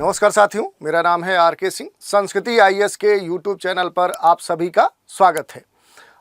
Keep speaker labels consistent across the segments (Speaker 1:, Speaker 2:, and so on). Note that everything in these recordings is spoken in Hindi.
Speaker 1: नमस्कार साथियों, मेरा नाम है आर के सिंह। संस्कृति आईएएस के यूट्यूब चैनल पर आप सभी का स्वागत है।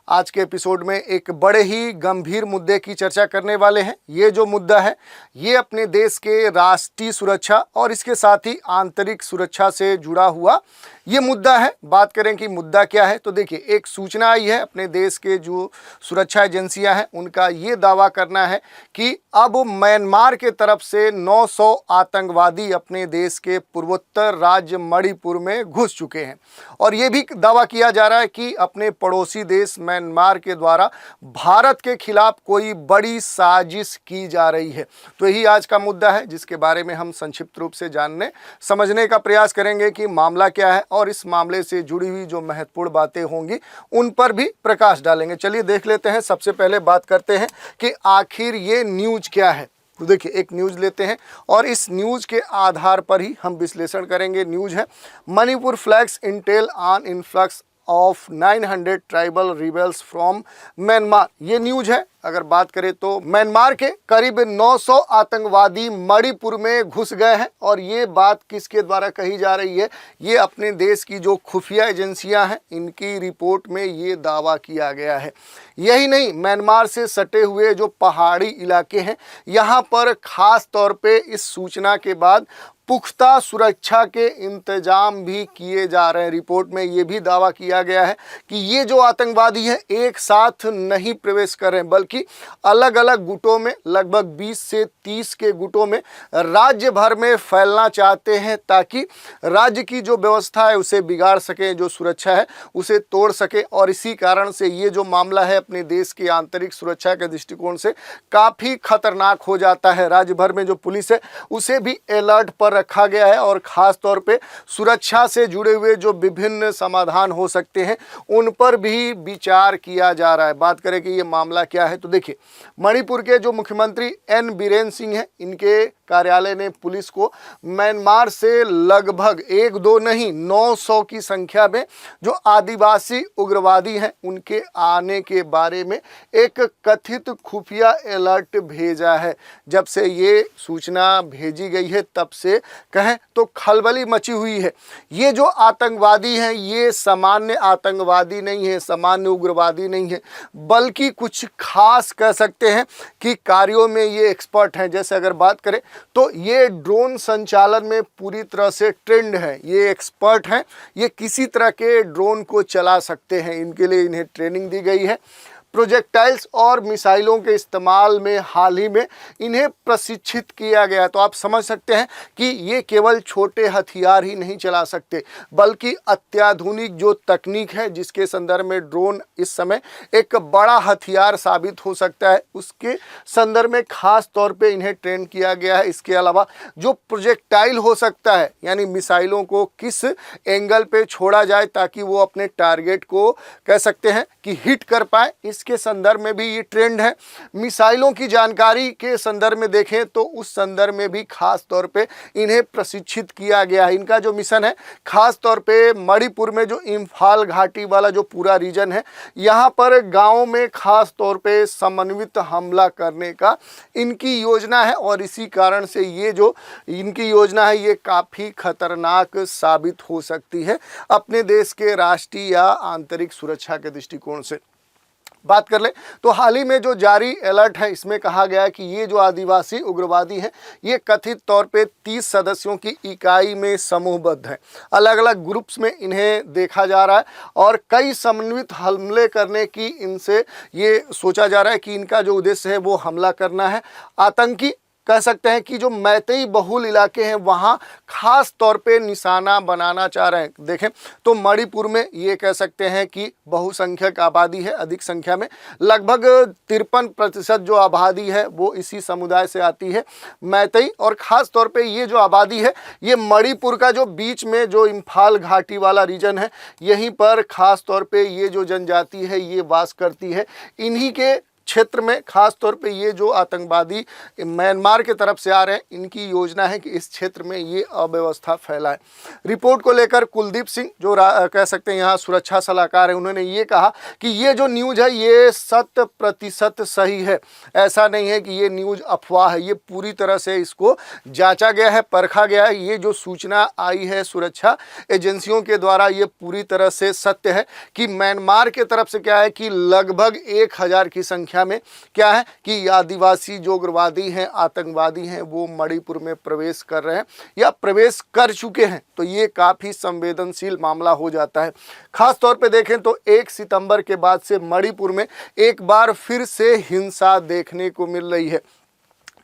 Speaker 1: आज के एपिसोड में एक बड़े ही गंभीर मुद्दे की चर्चा करने वाले हैं। ये जो मुद्दा है ये अपने देश के राष्ट्रीय सुरक्षा और इसके साथ ही आंतरिक सुरक्षा से जुड़ा हुआ ये मुद्दा है। बात करें कि मुद्दा क्या है, तो देखिए, एक सूचना आई है अपने देश के जो सुरक्षा एजेंसियां हैं उनका ये दावा करना है कि अब म्यांमार के तरफ से 900 आतंकवादी अपने देश के पूर्वोत्तर राज्य मणिपुर में घुस चुके हैं। और ये भी दावा किया जा रहा है कि अपने पड़ोसी देश म्यांमार के द्वारा भारत के खिलाफ कोई बड़ी साजिश की जा रही है। तो यही आज का मुद्दा है जिसके बारे में हम संक्षिप्त रूप से जानने समझने का प्रयास करेंगे कि मामला क्या है और इस मामले से जुड़ी हुई जो महत्वपूर्ण बातें होंगी उन पर भी प्रकाश डालेंगे। चलिए देख लेते हैं। सबसे पहले बात करते हैं कि आखिर ये न्यूज क्या है। तो देखिए, एक न्यूज लेते हैं और इस न्यूज के आधार पर ही हम विश्लेषण करेंगे। न्यूज है, Manipur flags Intel on influx of 900 tribal rebels from Myanmar. ये न्यूज है। अगर बात करें तो म्यांमार के करीब 900 आतंकवादी मणिपुर में घुस गए हैं। और ये बात किसके द्वारा कही जा रही है? ये अपने देश की जो खुफिया एजेंसियां हैं इनकी रिपोर्ट में ये दावा किया गया है। यही नहीं, म्यांमार से सटे हुए जो पहाड़ी इलाके हैं यहाँ पर खास तौर पे इस सूचना के बाद पुख्ता सुरक्षा के इंतजाम भी किए जा रहे हैं। रिपोर्ट में ये भी दावा किया गया है कि ये जो आतंकवादी हैं एक साथ नहीं प्रवेश कर रहे हैं बल्कि अलग अलग गुटों में, लगभग 20 से 30 के गुटों में राज्य भर में फैलना चाहते हैं ताकि राज्य की जो व्यवस्था है उसे बिगाड़ सके, जो सुरक्षा है उसे तोड़ सके। और इसी कारण से ये जो मामला है अपने देश की आंतरिक सुरक्षा के दृष्टिकोण से काफ़ी खतरनाक हो जाता है। राज्य भर में जो पुलिस है उसे भी अलर्ट पर रखा गया है और खास तौर पे सुरक्षा से जुड़े हुए जो विभिन्न समाधान हो सकते हैं उन पर भी विचार किया जा रहा है। बात करें कि ये मामला क्या है, तो देखिए, मणिपुर के जो मुख्यमंत्री एन बीरेन सिंह हैं इनके कार्यालय ने पुलिस को म्यांमार से लगभग 1-2 नहीं 900 की संख्या में जो आदिवासी उग्रवादी हैं उनके आने के बारे में एक कथित खुफिया अलर्ट भेजा है। जब से ये सूचना भेजी गई है तब से कहें तो खलबली मची हुई है। ये जो आतंकवादी हैं ये सामान्य आतंकवादी नहीं है, सामान्य उग्रवादी नहीं है, बल्कि कुछ खास कह सकते हैं कि कार्यों में ये एक्सपर्ट हैं। जैसे अगर बात करें तो ये ड्रोन संचालन में पूरी तरह से ट्रेंड है, ये एक्सपर्ट हैं, ये किसी तरह के ड्रोन को चला सकते हैं। इनके लिए इन्हें ट्रेनिंग दी गई है। प्रोजेक्टाइल्स और मिसाइलों के इस्तेमाल में हाल ही में इन्हें प्रशिक्षित किया गया। तो आप समझ सकते हैं कि ये केवल छोटे हथियार ही नहीं चला सकते बल्कि अत्याधुनिक जो तकनीक है जिसके संदर्भ में ड्रोन इस समय एक बड़ा हथियार साबित हो सकता है, उसके संदर्भ में खास तौर पे इन्हें ट्रेन किया गया है। इसके अलावा जो प्रोजेक्टाइल हो सकता है, यानी मिसाइलों को किस एंगल पे छोड़ा जाए ताकि वो अपने टारगेट को कह सकते हैं कि हिट कर पाए, इसके संदर्भ में भी ये ट्रेंड है। मिसाइलों की जानकारी के संदर्भ में देखें तो उस संदर्भ में भी खास तौर पे इन्हें प्रशिक्षित किया गया है। इनका जो मिशन है खास तौर पे मणिपुर में जो इम्फाल घाटी वाला जो पूरा रीजन है यहाँ पर गाँव में खास तौर पे समन्वित हमला करने का इनकी योजना है। और इसी कारण से ये जो इनकी योजना है ये काफ़ी खतरनाक साबित हो सकती है अपने देश के राष्ट्रीय या आंतरिक सुरक्षा के दृष्टिकोण से। बात कर ले तो हाल ही में जो जारी अलर्ट है इसमें कहा गया है कि ये जो आदिवासी उग्रवादी हैं ये कथित तौर पे 30 सदस्यों की इकाई में समूहबद्ध हैं। अलग अलग ग्रुप्स में इन्हें देखा जा रहा है और कई समन्वित हमले करने की इनसे ये सोचा जा रहा है कि इनका जो उद्देश्य है वो हमला करना है। आतंकी कह सकते हैं कि जो मैतेई बहुल इलाके हैं वहाँ खास तौर पे निशाना बनाना चाह रहे हैं। देखें तो मणिपुर में ये कह सकते हैं कि बहुसंख्यक आबादी है, अधिक संख्या में लगभग 53% जो आबादी है वो इसी समुदाय से आती है, मैतेई। और ख़ास तौर पे ये जो आबादी है ये मणिपुर का जो बीच में जो इम्फाल घाटी वाला रीजन है यहीं पर ख़ास तौर पर ये जो जनजाति है ये वास करती है। इन्हीं के क्षेत्र में खास तौर पे ये जो आतंकवादी म्यांमार के तरफ से आ रहे हैं, इनकी योजना है कि इस क्षेत्र में ये अव्यवस्था फैलाए। रिपोर्ट को लेकर कुलदीप सिंह जो कह सकते हैं यहाँ सुरक्षा सलाहकार है, उन्होंने ये कहा कि ये जो न्यूज़ है ये 100% सही है। ऐसा नहीं है कि ये न्यूज़ अफवाह है, ये पूरी तरह से इसको जांचा गया है, परखा गया है। ये जो सूचना आई है सुरक्षा एजेंसियों के द्वारा ये पूरी तरह से सत्य है कि म्यांमार के तरफ से क्या है कि लगभग 1000 की संख्या में क्या है कि आदिवासी जो उग्रवादी हैं, आतंकवादी हैं, वो मणिपुर में प्रवेश कर रहे हैं या प्रवेश कर चुके हैं। तो ये काफ़ी संवेदनशील मामला हो जाता है। खास तौर पे देखें तो 1 सितंबर के बाद से मणिपुर में एक बार फिर से हिंसा देखने को मिल रही है।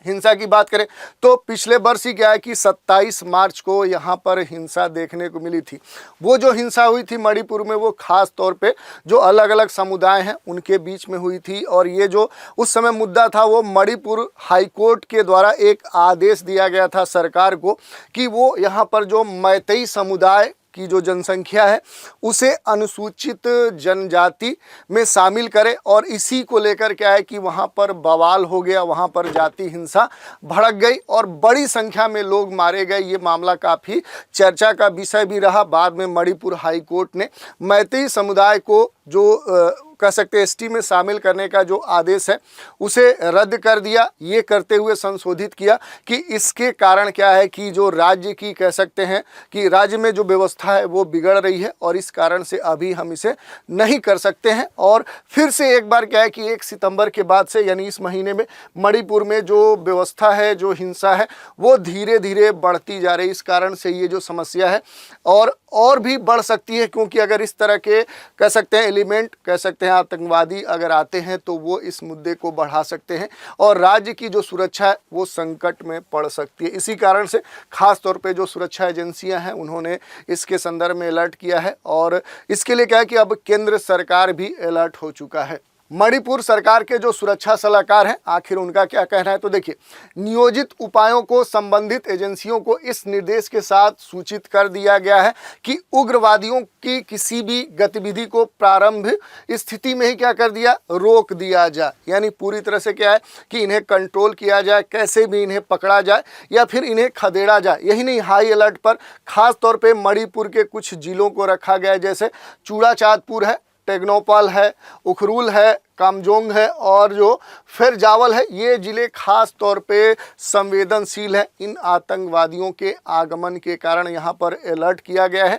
Speaker 1: हिंसा की बात करें तो पिछले वर्ष ही क्या है कि 27 मार्च को यहाँ पर हिंसा देखने को मिली थी। वो जो हिंसा हुई थी मणिपुर में वो खास तौर पे जो अलग अलग समुदाय हैं उनके बीच में हुई थी। और ये जो उस समय मुद्दा था वो मणिपुर हाईकोर्ट के द्वारा एक आदेश दिया गया था सरकार को कि वो यहाँ पर जो मैतेई समुदाय की जो जनसंख्या है उसे अनुसूचित जनजाति में शामिल करे। और इसी को लेकर क्या है कि वहाँ पर बवाल हो गया, वहाँ पर जाति हिंसा भड़क गई और बड़ी संख्या में लोग मारे गए। ये मामला काफ़ी चर्चा का विषय भी रहा। बाद में मणिपुर हाई कोर्ट ने मैतेई समुदाय को जो कह सकते हैं एसटी में शामिल करने का जो आदेश है उसे रद्द कर दिया। ये करते हुए संशोधित किया कि इसके कारण क्या है कि जो राज्य की कह सकते हैं कि राज्य में जो व्यवस्था है वो बिगड़ रही है और इस कारण से अभी हम इसे नहीं कर सकते हैं। और फिर से एक बार क्या है कि 1 सितंबर के बाद से यानी इस महीने में मणिपुर में जो व्यवस्था है, जो हिंसा है वो धीरे धीरे बढ़ती जा रही है। इस कारण से ये जो समस्या है और भी बढ़ सकती है, क्योंकि अगर इस तरह के कह सकते हैं एलिमेंट, कह सकते हैं आतंकवादी अगर आते हैं तो वो इस मुद्दे को बढ़ा सकते हैं और राज्य की जो सुरक्षा है वो संकट में पड़ सकती है। इसी कारण से खास तौर पे जो सुरक्षा एजेंसियां हैं उन्होंने इसके संदर्भ में अलर्ट किया है और इसके लिए क्या है कि अब केंद्र सरकार भी अलर्ट हो चुका है। मणिपुर सरकार के जो सुरक्षा सलाहकार हैं आखिर उनका क्या कहना है, तो देखिए, नियोजित उपायों को संबंधित एजेंसियों को इस निर्देश के साथ सूचित कर दिया गया है कि उग्रवादियों की किसी भी गतिविधि को प्रारंभ स्थिति में ही क्या कर दिया, रोक दिया जाए। यानी पूरी तरह से क्या है कि इन्हें कंट्रोल किया जाए, कैसे भी इन्हें पकड़ा जाए या फिर इन्हें खदेड़ा जाए। यही नहीं, हाई अलर्ट पर खास तौर पर मणिपुर के कुछ जिलों को रखा गया है, जैसे चूड़ाचांदपुर है, टेक्नोपाल है, उखरुल है, कामजोंग है और जो फिर जावल है। ये जिले खास तौर पे संवेदनशील हैं। इन आतंकवादियों के आगमन के कारण यहाँ पर अलर्ट किया गया है।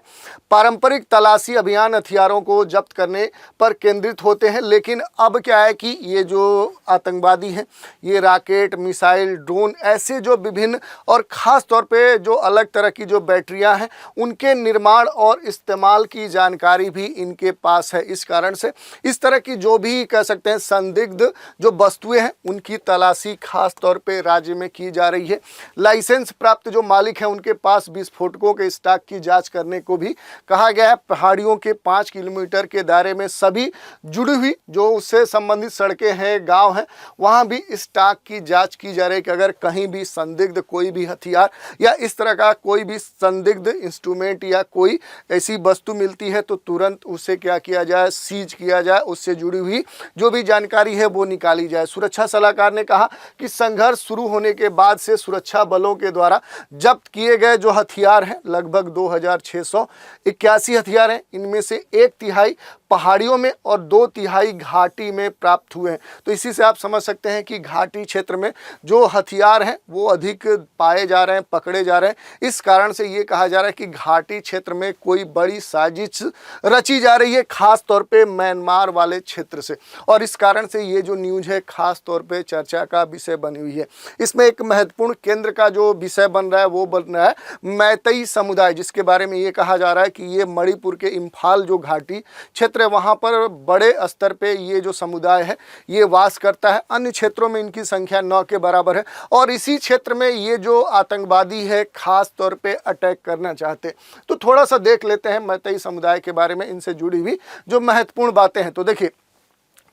Speaker 1: पारंपरिक तलाशी अभियान हथियारों को जब्त करने पर केंद्रित होते हैं, लेकिन अब क्या है कि ये जो आतंकवादी हैं ये रॉकेट, मिसाइल, ड्रोन, ऐसे जो विभिन्न और ख़ास तौर पे जो अलग तरह की जो बैटरियाँ हैं उनके निर्माण और इस्तेमाल की जानकारी भी इनके पास है। इस कारण से इस तरह की जो भी कह सकते हैं संदिग्ध जो वस्तुएं हैं उनकी तलाशी खास तौर पे राज्य में की जा रही है। लाइसेंस प्राप्त जो मालिक हैं उनके पास विस्फोटकों के स्टॉक की जांच करने को भी कहा गया है। पहाड़ियों के 5 किलोमीटर के दायरे में सभी जुड़ी हुई जो उससे संबंधित सड़कें हैं, गांव हैं, वहां भी स्टॉक की जांच की जा रही है कि अगर कहीं भी संदिग्ध कोई भी हथियार या इस तरह का कोई भी संदिग्ध इंस्ट्रूमेंट या कोई ऐसी वस्तु मिलती है तो तुरंत उसे क्या किया जाए, सीज किया जाए, उससे जुड़ी हुई जो भी जानकारी है वो निकाली जाए। सुरक्षा सलाहकार ने कहा कि संघर्ष शुरू होने के बाद से सुरक्षा बलों के द्वारा जब्त किए गए जो हथियार हैं लगभग 2681 हथियार हैं। इनमें से 1/3 पहाड़ियों में और 2/3 घाटी में प्राप्त हुए हैं। तो इसी से आप समझ सकते हैं कि घाटी क्षेत्र में जो हथियार हैं वो अधिक पाए जा रहे हैं, पकड़े जा रहे हैं। इस कारण से ये कहा जा रहा है कि घाटी क्षेत्र में कोई बड़ी साजिश रची जा रही है, खास तौर पे म्यांमार वाले क्षेत्र से। और इस कारण से ये जो न्यूज़ है खास तौर पे चर्चा का विषय बनी हुई है। इसमें एक महत्वपूर्ण केंद्र का जो विषय बन रहा है वो बन रहा है मैतेई समुदाय, जिसके बारे में ये कहा जा रहा है कि ये मणिपुर के इम्फाल जो घाटी क्षेत्र है वहाँ पर बड़े स्तर पे ये जो समुदाय है ये वास करता है। अन्य क्षेत्रों में इनकी संख्या 9 के बराबर है और इसी क्षेत्र में ये जो आतंकवादी है खास तौर पे अटैक करना चाहते। तो थोड़ा सा देख लेते हैं मैतेई समुदाय के बारे में, इनसे जुड़ी हुई जो महत्वपूर्ण बातें हैं। तो देखिए,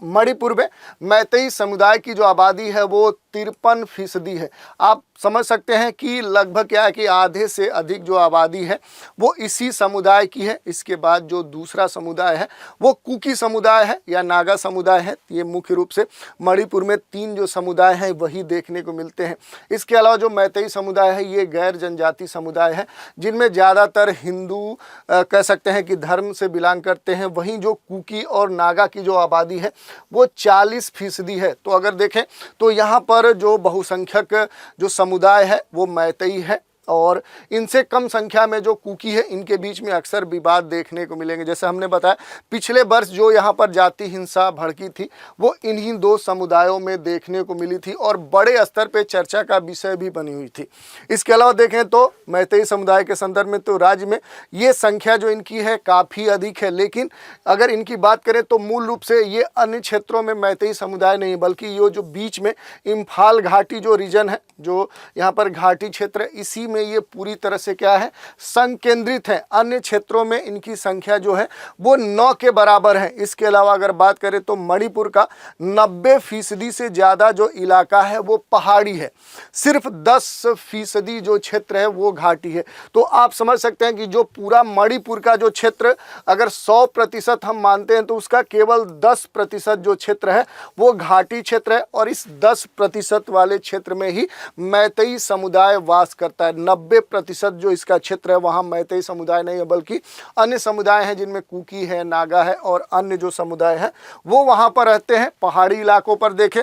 Speaker 1: मणिपुर में मैतेई समुदाय की जो आबादी है वो 53% है। आप समझ सकते हैं कि लगभग क्या है कि आधे से अधिक जो आबादी है वो इसी समुदाय की है। इसके बाद जो दूसरा समुदाय है वो कुकी समुदाय है या नागा समुदाय है। ये मुख्य रूप से मणिपुर में 3 जो समुदाय हैं वही देखने को मिलते हैं। इसके अलावा जो मैतेई समुदाय है ये गैर जनजाति समुदाय है, जिनमें ज़्यादातर हिंदू कह सकते हैं कि धर्म से बिलोंग करते हैं। वहीं जो कुकी और नागा की जो आबादी है वो 40% है। तो अगर देखें तो यहाँ पर जो बहुसंख्यक जो समुदाय है वो मैतेई है, और इनसे कम संख्या में जो कुकी है इनके बीच में अक्सर विवाद देखने को मिलेंगे। जैसे हमने बताया पिछले वर्ष जो यहाँ पर जाति हिंसा भड़की थी वो इन्हीं 2 समुदायों में देखने को मिली थी और बड़े स्तर पे चर्चा का विषय भी बनी हुई थी। इसके अलावा देखें तो मैतेई समुदाय के संदर्भ में तो राज्य में ये संख्या जो इनकी है काफ़ी अधिक है, लेकिन अगर इनकी बात करें तो मूल रूप से ये अन्य क्षेत्रों में मैतेई समुदाय नहीं, बल्कि ये जो बीच में इम्फाल घाटी जो रीजन है, जो यहाँ पर घाटी क्षेत्र है, इसी में ये पूरी तरह से क्या है संकेंद्रित है। अन्य क्षेत्रों में इनकी संख्या जो है वो 9 के बराबर है। इसके अलावा अगर बात करें तो मणिपुर का 90% से ज़्यादा जो इलाका है वो पहाड़ी है, सिर्फ 10% जो क्षेत्र है वो घाटी है। तो आप समझ सकते हैं कि जो पूरा मणिपुर का जो क्षेत्र अगर 100% हम मानते हैं तो उसका केवल 10% जो क्षेत्र है वो घाटी क्षेत्र है, और इस 10% वाले क्षेत्र में ही मैतेई समुदाय वास करता है। 90% जो इसका क्षेत्र है वहाँ मैतेई समुदाय नहीं है, बल्कि अन्य समुदाय हैं जिनमें कुकी है, नागा है और अन्य जो समुदाय है वो वहाँ पर रहते हैं। पहाड़ी इलाकों पर देखें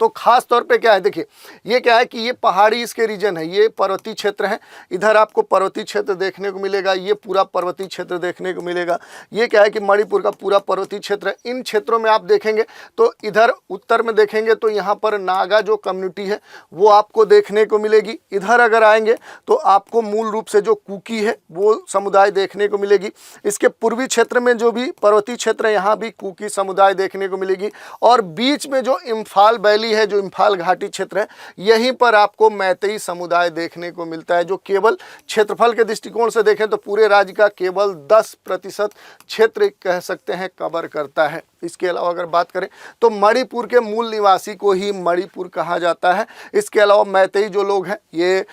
Speaker 1: तो खास तौर पे क्या है, देखिए ये क्या है कि ये पहाड़ी इसके रीजन है, ये पर्वतीय क्षेत्र है। इधर आपको पर्वतीय क्षेत्र देखने को मिलेगा, ये पूरा पर्वतीय क्षेत्र देखने को मिलेगा। ये क्या है कि मणिपुर का पूरा पर्वतीय क्षेत्र है। इन क्षेत्रों में आप देखेंगे तो इधर उत्तर में देखेंगे तो यहाँ पर नागा जो कम्युनिटी है वो आपको देखने को मिलेगी। इधर अगर आएंगे तो आपको मूल रूप से जो कुकी है वो समुदाय देखने को मिलेगी। इसके पूर्वी क्षेत्र में जो भी पर्वतीय क्षेत्र है यहाँ भी कुकी समुदाय देखने को मिलेगी, और बीच में जो इम्फाल वैली है, जो इम्फाल घाटी क्षेत्र है, यहीं पर आपको मैतेई समुदाय देखने को मिलता है, जो केवल क्षेत्रफल के दृष्टिकोण से देखें तो पूरे राज्य का केवल 10% क्षेत्र कह सकते हैं कवर करता है। इसके अलावा अगर बात करें तो मणिपुर के मूल निवासी को ही मणिपुर कहा जाता है। इसके अलावा मैतेई जो लोग हैं ये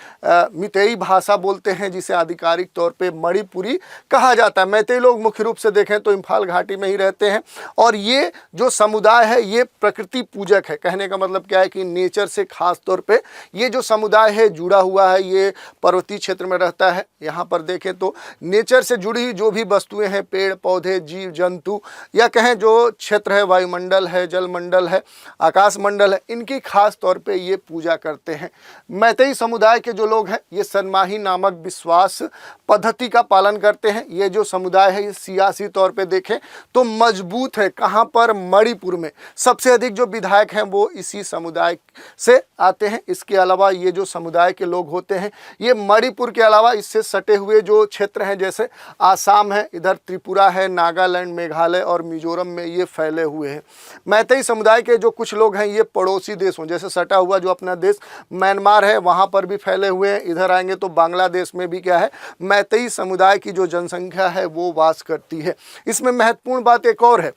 Speaker 1: मितेई भाषा बोलते हैं, जिसे आधिकारिक तौर पे मणिपुरी कहा जाता है। मैतेई लोग मुख्य रूप से देखें तो इम्फाल घाटी में ही रहते हैं, और ये जो समुदाय है ये प्रकृति पूजक है। कहने का मतलब क्या है कि नेचर से खास तौर पे ये जो समुदाय है जुड़ा हुआ है, ये पर्वतीय क्षेत्र में रहता है। यहाँ पर देखें तो नेचर से जुड़ी जो भी वस्तुएं हैं, पेड़ पौधे, जीव जंतु, या कहें जो क्षेत्र है, वायुमंडल है, जलमंडल है, आकाश मंडल है, इनकी खास तौर पे ये पूजा करते हैं। मैतेई समुदाय के जो लोग हैं ये सनमाही नामक विश्वास पद्धति का पालन करते हैं। ये जो समुदाय है ये सियासी तौर पे देखें तो मजबूत है। कहाँ पर? मणिपुर में सबसे अधिक जो विधायक हैं वो इसी समुदाय से आते हैं। इसके अलावा ये जो समुदाय के लोग होते हैं ये मणिपुर के अलावा इससे सटे हुए जो क्षेत्र हैं, जैसे आसाम है, इधर त्रिपुरा है, नागालैंड, मेघालय और मिजोरम में ये फैले हुए हैं। मैतेई समुदाय के जो कुछ लोग हैं ये पड़ोसी देशों, जैसे सटा हुआ जो अपना देश म्यांमार है वहाँ पर भी फैले हुए हैं। इधर आएंगे तो बांग्लादेश में भी क्या है, मैतेई समुदाय की जो जनसंख्या है वो वास करती है। इसमें महत्वपूर्ण बात एक और है,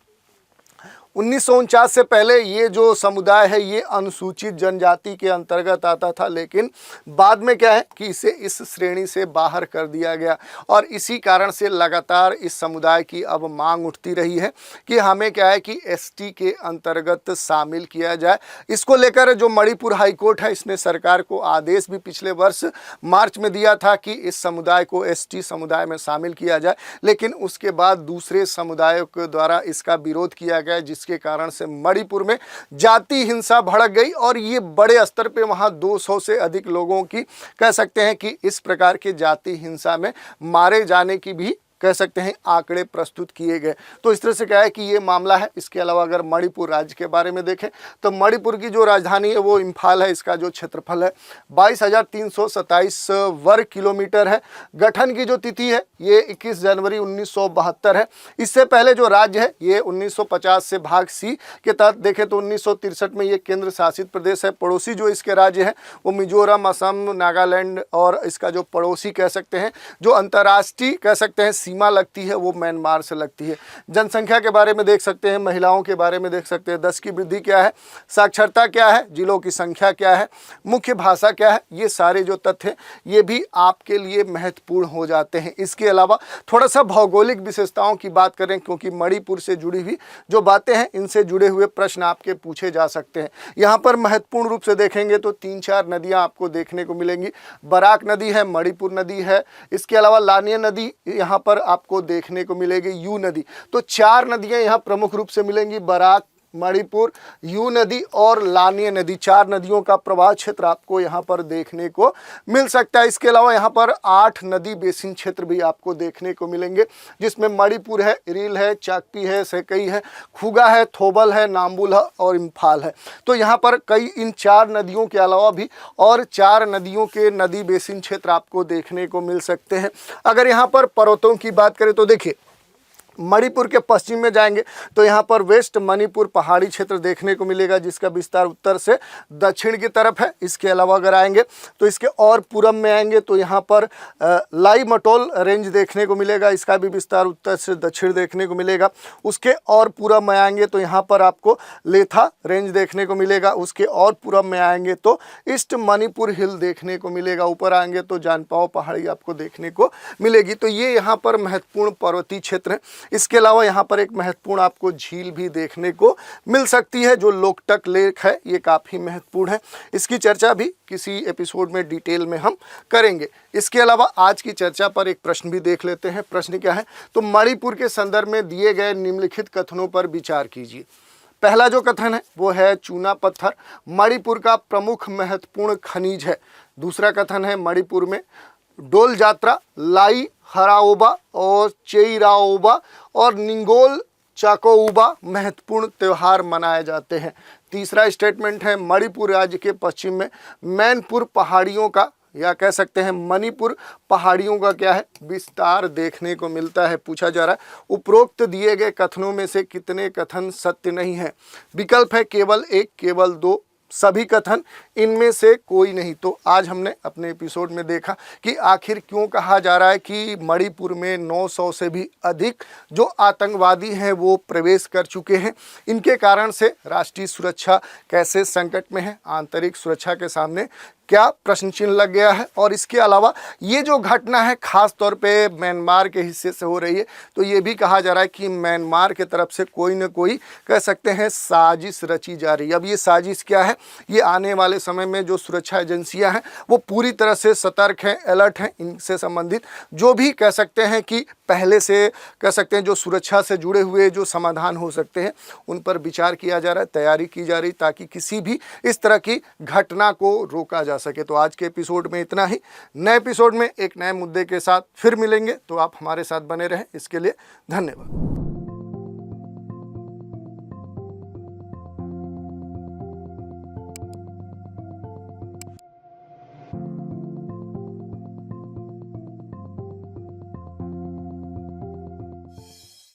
Speaker 1: 1949 से पहले ये जो समुदाय है ये अनुसूचित जनजाति के अंतर्गत आता था, लेकिन बाद में क्या है कि इसे इस श्रेणी से बाहर कर दिया गया, और इसी कारण से लगातार इस समुदाय की अब मांग उठती रही है कि हमें क्या है कि एसटी के अंतर्गत शामिल किया जाए। इसको लेकर जो मणिपुर हाईकोर्ट है इसने सरकार को आदेश भी पिछले वर्ष मार्च में दिया था कि इस समुदाय को एसटी समुदाय में शामिल किया जाए, लेकिन उसके बाद दूसरे समुदायों के द्वारा इसका विरोध किया गया, जिसके कारण से मणिपुर में जाति हिंसा भड़क गई, और ये बड़े स्तर पे वहां 200 से अधिक लोगों की कह सकते हैं कि इस प्रकार के जाति हिंसा में मारे जाने की भी कह सकते हैं आंकड़े प्रस्तुत किए गए। तो इस तरह से क्या है कि ये मामला है। इसके अलावा अगर मणिपुर राज्य के बारे में देखें तो मणिपुर की जो राजधानी है वो इम्फाल है। इसका जो क्षेत्रफल है 22,327 वर्ग किलोमीटर है। गठन की जो तिथि है ये 21 जनवरी 1972 है। इससे पहले जो राज्य है ये 1950 से भाग सी के तहत देखें तो 1963 में ये केंद्र शासित प्रदेश है। पड़ोसी जो इसके राज्य हैं वो मिजोरम, असम, नागालैंड, और इसका जो पड़ोसी कह सकते हैं जो अंतर्राष्ट्रीय कह सकते हैं सीमा लगती है वो म्यांमार से लगती है। जनसंख्या के बारे में देख सकते हैं, महिलाओं के बारे में देख सकते हैं, 10 की वृद्धि क्या है, साक्षरता क्या है, जिलों की संख्या क्या है, मुख्य भाषा क्या है, ये सारे जो तथ्य ये भी आपके लिए महत्वपूर्ण हो जाते हैं। इसके अलावा थोड़ा सा भौगोलिक विशेषताओं की बात करें, क्योंकि मणिपुर से जुड़ी हुई जो बातें हैं इनसे जुड़े हुए प्रश्न आपके पूछे जा सकते हैं। यहाँ पर महत्वपूर्ण रूप से देखेंगे तो 3-4 नदियाँ आपको देखने को मिलेंगी। बराक नदी है, मणिपुर नदी है, इसके अलावा लानिया नदी यहाँ पर आपको देखने को मिलेगी, यू नदी। तो 4 नदियाँ यहाँ प्रमुख रूप से मिलेंगी, बराक, मणिपुर, यू नदी और लानिया नदी। 4 नदियों का प्रवाह क्षेत्र आपको यहाँ पर देखने को मिल सकता है। इसके अलावा यहाँ पर 8 नदी बेसिन क्षेत्र भी आपको देखने को मिलेंगे, जिसमें मणिपुर है, इरिल है, चाकपी है, सेकई है, खुगा है, थोबल है, नाम्बुल है और इम्फाल है। तो यहाँ पर कई इन 4 नदियों के अलावा भी और 4 नदियों के नदी बेसिन क्षेत्र आपको देखने को मिल सकते हैं। अगर यहाँ पर पर्वतों की बात करें तो देखिए, मणिपुर के पश्चिम में जाएंगे तो यहाँ पर वेस्ट मणिपुर पहाड़ी क्षेत्र देखने को मिलेगा, जिसका विस्तार उत्तर से दक्षिण की तरफ है। इसके अलावा अगर आएंगे तो इसके और पूरब में आएंगे तो यहाँ पर लाई मटोल रेंज देखने को मिलेगा, इसका भी विस्तार उत्तर से दक्षिण देखने को मिलेगा। उसके और पूरब में आएंगे तो यहाँ पर आपको लेथा रेंज देखने को मिलेगा। उसके और पूरब में आएंगे तो ईस्ट मणिपुर हिल देखने को मिलेगा। ऊपर आएंगे तो जानपाओ पहाड़ी आपको देखने को मिलेगी। तो ये यहाँ पर महत्वपूर्ण पर्वतीय क्षेत्र है। इसके अलावा यहाँ पर एक महत्वपूर्ण आपको झील भी देखने को मिल सकती है, जो लोकटक लेक है, ये काफ़ी महत्वपूर्ण है। इसकी चर्चा भी किसी एपिसोड में डिटेल में हम करेंगे। इसके अलावा आज की चर्चा पर एक प्रश्न भी देख लेते हैं। प्रश्न क्या है, तो मणिपुर के संदर्भ में दिए गए निम्नलिखित कथनों पर विचार कीजिए। पहला जो कथन है वो है चूना पत्थर मणिपुर का प्रमुख महत्वपूर्ण खनिज है। दूसरा कथन है मणिपुर में डोल जात्रा, लाई हराओबा और चेईराओबा और निंगोल चाकोउबा महत्वपूर्ण त्यौहार मनाए जाते हैं। तीसरा स्टेटमेंट है मणिपुर राज्य के पश्चिम में मैनपुर पहाड़ियों का या कह सकते हैं मणिपुर पहाड़ियों का क्या है, विस्तार देखने को मिलता है। पूछा जा रहा है उपरोक्त दिए गए कथनों में से कितने कथन सत्य नहीं है। विकल्प है केवल 1, केवल 2, सभी कथन, इनमें से कोई नहीं। तो आज हमने अपने एपिसोड में देखा कि आखिर क्यों कहा जा रहा है कि मणिपुर में 900 से भी अधिक जो आतंकवादी हैं वो प्रवेश कर चुके हैं। इनके कारण से राष्ट्रीय सुरक्षा कैसे संकट में है, आंतरिक सुरक्षा के सामने क्या प्रश्न चिन्ह लग गया है। और इसके अलावा ये जो घटना है खास तौर पे म्यांमार के हिस्से से हो रही है, तो ये भी कहा जा रहा है कि म्यांमार के तरफ से कोई न कोई कह सकते हैं साजिश रची जा रही है। अब ये साजिश क्या है, ये आने वाले समय में जो सुरक्षा एजेंसियां हैं वो पूरी तरह से सतर्क हैं, अलर्ट हैं। इनसे संबंधित जो भी कह सकते हैं कि पहले से कह सकते हैं जो सुरक्षा से जुड़े हुए जो समाधान हो सकते हैं उन पर विचार किया जा रहा है, तैयारी की जा रही, ताकि किसी भी इस तरह की घटना को रोका जा सके। तो आज के एपिसोड में इतना ही। नए एपिसोड में एक नए मुद्दे के साथ फिर मिलेंगे, तो आप हमारे साथ बने रहें। इसके लिए धन्यवाद।